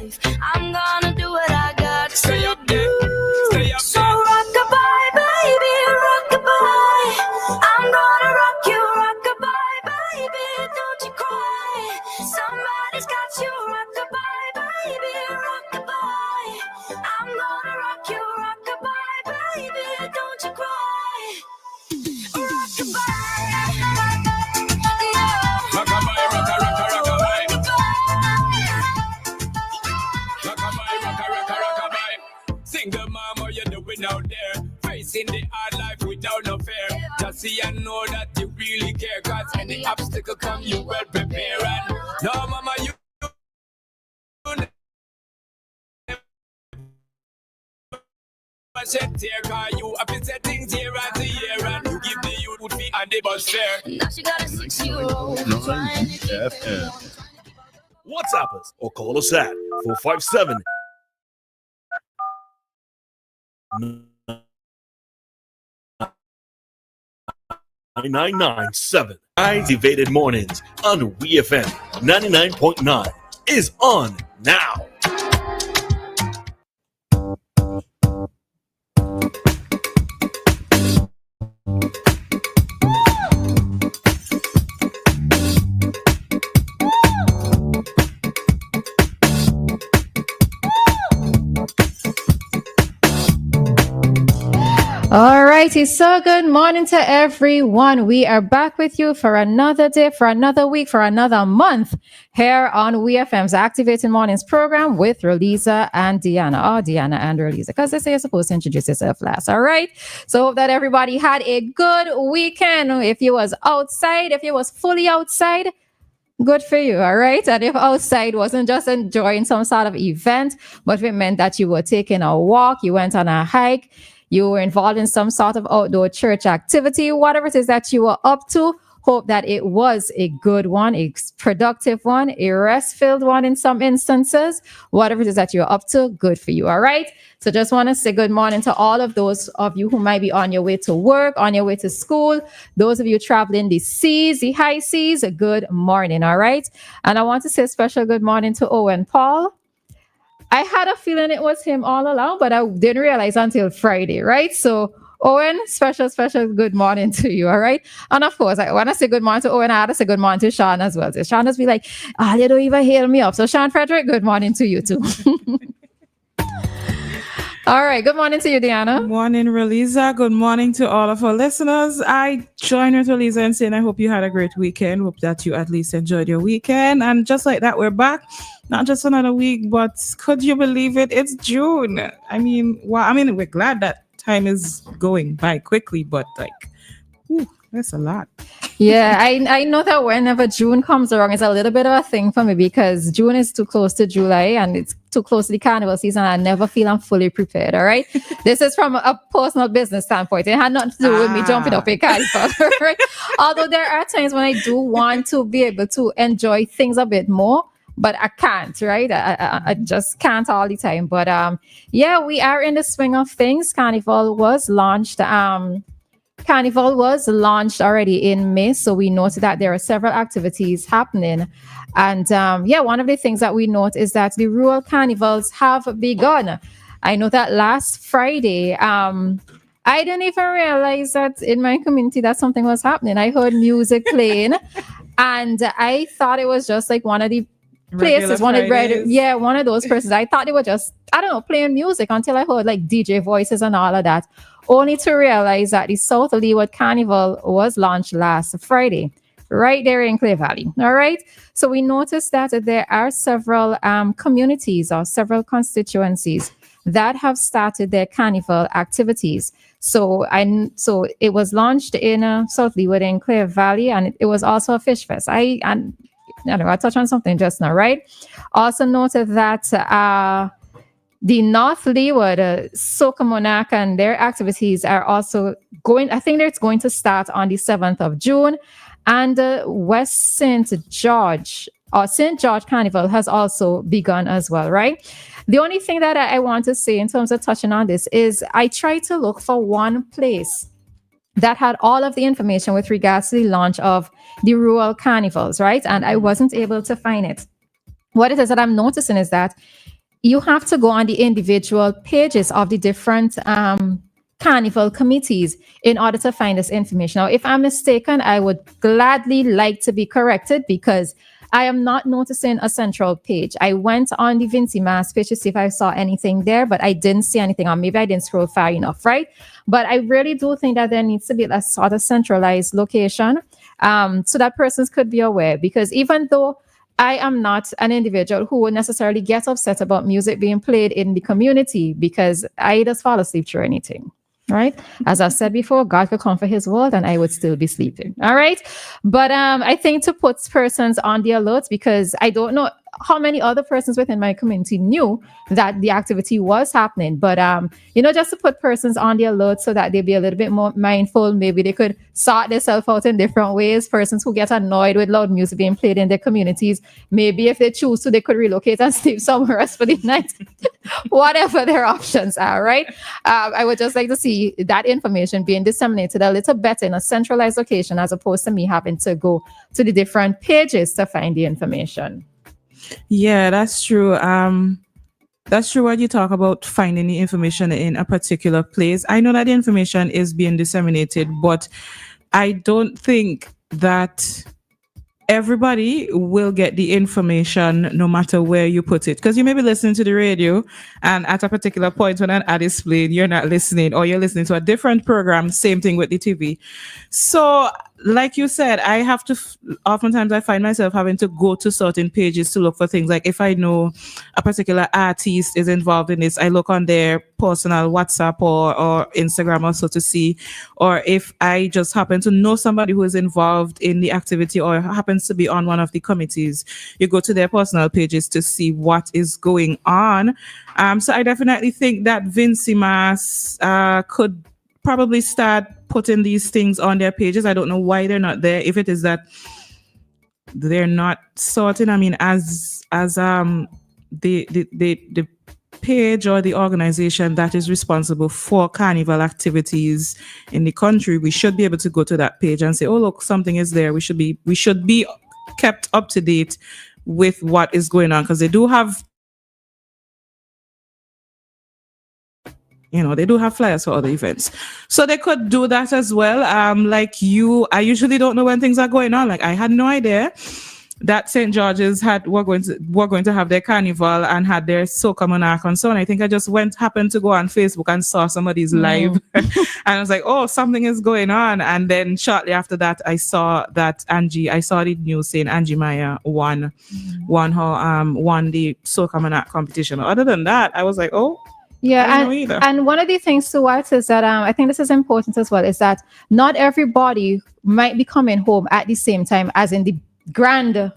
life. I'm gonna do what I got to Stay up there. do. Stay up So there. rock-a-bye, baby, rock-a-bye. I'm gonna rock you, rock-a-bye, baby, don't you cry. Somebody's got you, rock-a-bye, baby, rock-a-bye. I'm gonna rock you, rock-a-bye, baby, don't you cry. Rock-a-bye, yeah. Rock-a-bye, rock-a-rock-a-rock-a-bye. Rock-a-bye, rock-a-rock-a-rock-a-bye. Single mama, you doing out there, facing the hard life without no fear. Just see and know that you really care, cause any obstacle come, you well prepare. And no, mama, you shed tear, cause you have been setting tear and the year, and you give the youth fee and the bus fare. Now she got a 6-year-old trying to keep it WEFM. warm. WhatsApp us or call us at 457 9997. Activated Mornings on WEFM 99.9 is on now. All righty, so good morning to everyone. We are back with you for another day, for another week, for another month here on WEFM's Activating Mornings program with Roleza and Dianna. Oh, Dianna and Roleza, because they say you're supposed to introduce yourself last. All right. So hope that everybody had a good weekend. If you was outside, if you was fully outside, good for you, all right? And if outside wasn't just enjoying some sort of event, but if it meant that you were taking a walk, you went on a hike, you were involved in some sort of outdoor church activity, whatever it is that you were up to, hope that it was a good one, a productive one, a rest-filled one in some instances. Whatever it is that you're up to, good for you, all right? So just want to say good morning to all of those of you who might be on your way to work, on your way to school, those of you traveling the seas, the high seas, a good morning, all right? And I want to say a special good morning to Owen Paul. I had a feeling it was him all along, but I didn't realize until Friday, right? So Owen, special good morning to you, all right? And of course, when I say good morning to Owen, I had to say good morning to Sean as well. So Sean just be like, you don't even hail me up. So Sean Frederick, good morning to you too. All right, good morning to you, Dianna. Good morning, Roleza. Good morning to all of our listeners. I join with Roleza in saying I hope you had a great weekend. Hope that you at least enjoyed your weekend. And just like that, we're back. Not just another week, but could you believe it? It's June. I mean, we're glad that time is going by quickly, but that's a lot. Yeah, I know that whenever June comes around, it's a little bit of a thing for me because June is too close to July and it's too close to the carnival season. I never feel I'm fully prepared, all right? This is from a personal business standpoint. It had nothing to do with me jumping up a carnival, right? Although there are times when I do want to be able to enjoy things a bit more, but I can't, right? I just can't all the time. But yeah, we are in the swing of things. Carnival was launched already in May, so we noted that there are several activities happening. And one of the things that we note is that the rural carnivals have begun. I know that last Friday, I didn't even realize that in my community that something was happening. I heard music playing, and I thought it was just like one of the places, one of those persons. I thought they were just, playing music until I heard like DJ voices and all of that. Only to realize that the South Leeward Carnival was launched last Friday, right there in Clay Valley. All right. So we noticed that there are several communities or several constituencies that have started their carnival activities. So it was launched in South Leeward in Clay Valley, and it was also a fish fest. I touched on something just now, right? Also noted that the North Leeward, Soca Monarch, and their activities are also going. I think it's going to start on the 7th of June. And West St. George Carnival has also begun as well, right? The only thing that I want to say in terms of touching on this is I tried to look for one place that had all of the information with regards to the launch of the rural carnivals, right? And I wasn't able to find it. What it is that I'm noticing is that you have to go on the individual pages of the different carnival committees in order to find this information. Now, if I'm mistaken, I would gladly like to be corrected because I am not noticing a central page. I went on the Vinci Mass page to see if I saw anything there, but I didn't see anything, or maybe I didn't scroll far enough, right? But I really do think that there needs to be a sort of centralized location so that persons could be aware, because even though I am not an individual who would necessarily get upset about music being played in the community because I just fall asleep through anything. Right. As I've said before, God could come for his world and I would still be sleeping. All right. But I think to put persons on the alert, because I don't know how many other persons within my community knew that the activity was happening. But, just to put persons on the alert so that they'd be a little bit more mindful. Maybe they could sort themselves out in different ways. Persons who get annoyed with loud music being played in their communities, maybe if they choose to, they could relocate and sleep somewhere else for the night. Whatever their options are, right? I would just like to see that information being disseminated a little better in a centralized location as opposed to me having to go to the different pages to find the information. Yeah, that's true. That's true when you talk about finding the information in a particular place. I know that the information is being disseminated, but I don't think that everybody will get the information no matter where you put it. Because you may be listening to the radio and at a particular point when an ad is played, you're not listening, or you're listening to a different program, same thing with the TV. So like you said, I have to, oftentimes I find myself having to go to certain pages to look for things. Like if I know a particular artist is involved in this, I look on their personal WhatsApp or Instagram or so to see, or if I just happen to know somebody who is involved in the activity or happens to be on one of the committees, you go to their personal pages to see what is going on. So I definitely think that Vinci Mass could probably start putting these things on their pages. I don't know why they're not there. If it is that they're not sorting, I mean, as the page or the organization that is responsible for carnival activities in the country, we should be able to go to that page and say, oh, look, something is there. We should be kept up to date with what is going on, because they do have flyers for other events. So they could do that as well. I usually don't know when things are going on. Like I had no idea that St. George's were going to have their carnival and had their Soca Monarch and so on. I think I just happened to go on Facebook and saw somebody's live and I was like, oh, something is going on. And then shortly after that, I saw the news saying Angie Maya won the Soca Monarch competition. Other than that, I was like, oh, yeah, and one of the things to watch is that I think this is important as well, is that not everybody might be coming home at the same time as in the grand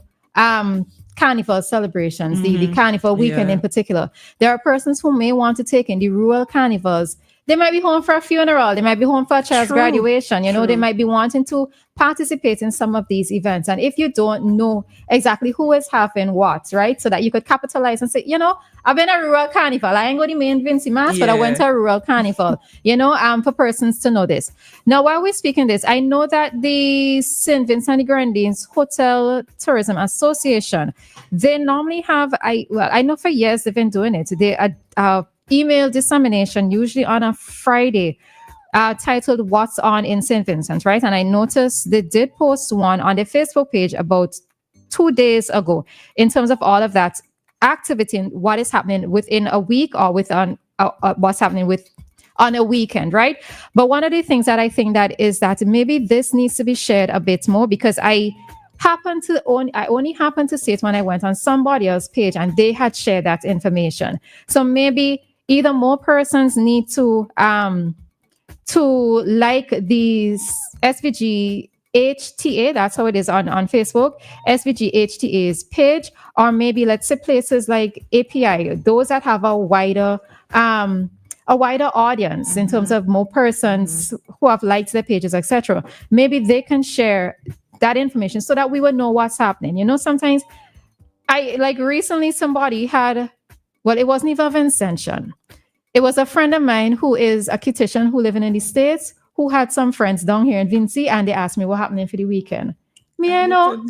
carnival celebrations, the carnival weekend in particular. There are persons who may want to take in the rural carnivals. They might be home for a funeral. They might be home for a child's graduation. They might be wanting to participate in some of these events. And if you don't know exactly who is having what, right? So that you could capitalize and say, I've been a rural carnival. I ain't going to main Vinci Mass, but I went to a rural carnival, for persons to know this. Now, while we're speaking this, I know that the St. Vincent and the Grenadines Hotel Tourism Association, they normally have, I know for years they've been doing it. They email dissemination, usually on a Friday, titled What's On in St. Vincent, right? And I noticed they did post one on their Facebook page about 2 days ago in terms of all of that activity and what is happening within a week or what's happening on a weekend, right? But one of the things that I think that is that maybe this needs to be shared a bit more, because I only happened to see it when I went on somebody else's page and they had shared that information. So maybe either more persons need to like these SVG HTA, that's how it is on Facebook, SVG HTA's page, or maybe let's say places like API, those that have a wider audience in terms of more persons who have liked their pages, etc. Maybe they can share that information so that we would know what's happening. Sometimes recently somebody had, it wasn't even a Vincentian. It was a friend of mine who is a Kititian who living in the States, who had some friends down here in Vinci, and they asked me what happening for the weekend. Me, I know.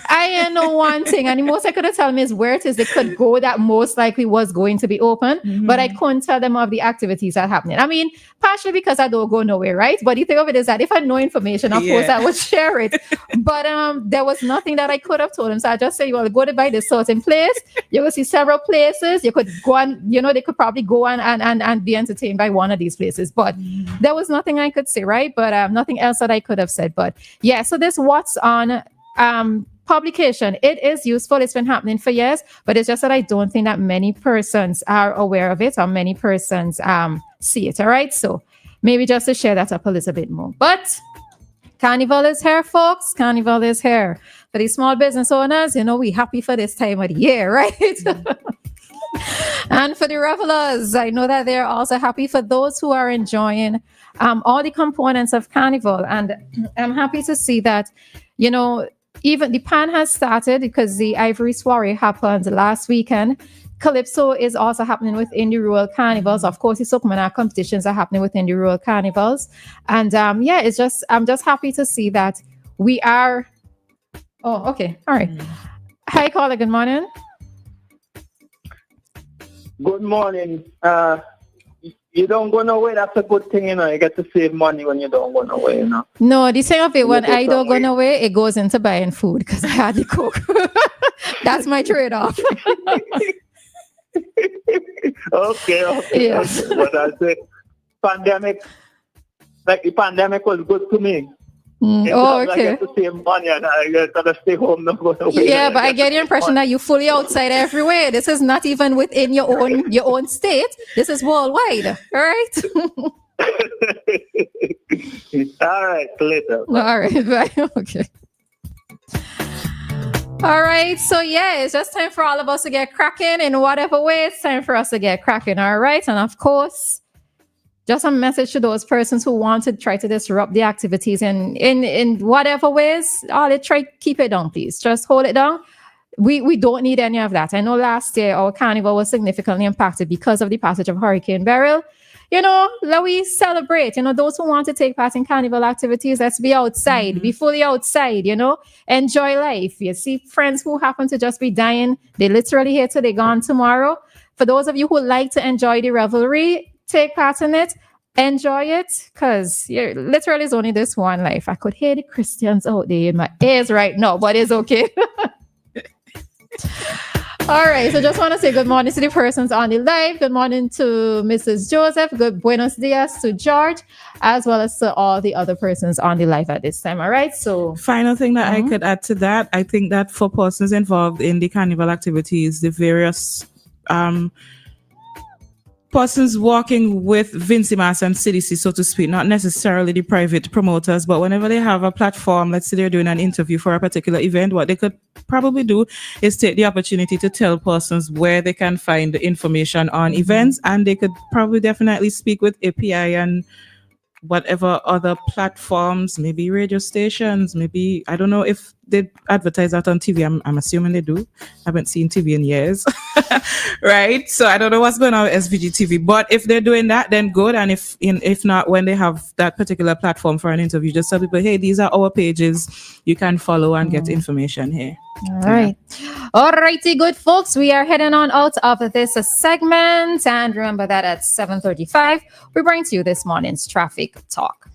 I know one thing, and the most I could have told me is where it is they could go that most likely was going to be open, but I couldn't tell them of the activities that are happening. I mean, partially because I don't go nowhere, right? But the thing of it is that if I know information, of course I would share it. But there was nothing that I could have told them. So I just said, well, go to buy this certain place. You will see several places. You could go on, they could probably go on and be entertained by one of these places. But there was nothing I could say, right? But nothing else that I could have said. But yeah, so this What's On publication, it is useful. It's been happening for years, but it's just that I don't think that many persons are aware of it or many persons see it. All right. So maybe just to share that up a little bit more. But Carnival is here, folks. Carnival is here. For the small business owners, we happy for this time of the year, right? And for the revelers, I know that they're also happy for those who are enjoying all the components of Carnival. And I'm happy to see that, even the pan has started because the Ivory Soiree happened last weekend. Calypso is also happening within the rural carnivals. Of course, the Sokumana competitions are happening within the rural carnivals. And I'm just happy to see that we are. Oh, okay. All right. Hi, caller. Good morning. Good morning. You don't go nowhere. That's a good thing, You get to save money when you don't go nowhere, No, the thing of it, when I don't go nowhere, it goes into buying food because I had to cook. That's my trade-off. Okay. Yes. Okay. But I say, the pandemic was good to me. Okay. I get to save money and I get to stay home, not go nowhere. Yeah, but I get the impression that you're fully outside everywhere. This is not even within your own state. This is worldwide. All right. All right. Later. All right. Bye. Okay. All right. So yeah, it's just time for all of us to get cracking in whatever way. It's time for us to get cracking. All right. And of course, just a message to those persons who want to try to disrupt the activities in whatever ways. Try keep it down, please. Just hold it down. We don't need any of that. I know last year our carnival was significantly impacted because of the passage of Hurricane Beryl. Let we celebrate. Those who want to take part in carnival activities, let's be outside, be fully outside, enjoy life. You see friends who happen to just be dying. They literally here till they gone tomorrow. For those of you who like to enjoy the revelry, take part in it, enjoy it, because literally it's only this one life. I could hear the Christians out there in my ears right now, but it's okay. All right, so just want to say good morning to the persons on the live. Good morning to Mrs. Joseph. Good buenos dias to George, as well as to all the other persons on the live at this time. All right, so final thing that I could add to that, I think that for persons involved in the carnival activities, the various persons working with Vincimas and CDC, so to speak, not necessarily the private promoters, but whenever they have a platform, let's say they're doing an interview for a particular event, what they could probably do is take the opportunity to tell persons where they can find the information on events, and they could probably definitely speak with API and whatever other platforms, maybe radio stations, maybe, I don't know if they advertise that on TV. I'm assuming they do. I haven't seen TV in years. Right? So I don't know what's going on with SVG TV. But if they're doing that, then good. And if not, when they have that particular platform for an interview, just tell people, hey, these are our pages. You can follow and get information here. All right. All righty, good folks. We are heading on out of this segment. And remember that at 7:35, we bring to you this morning's traffic talk.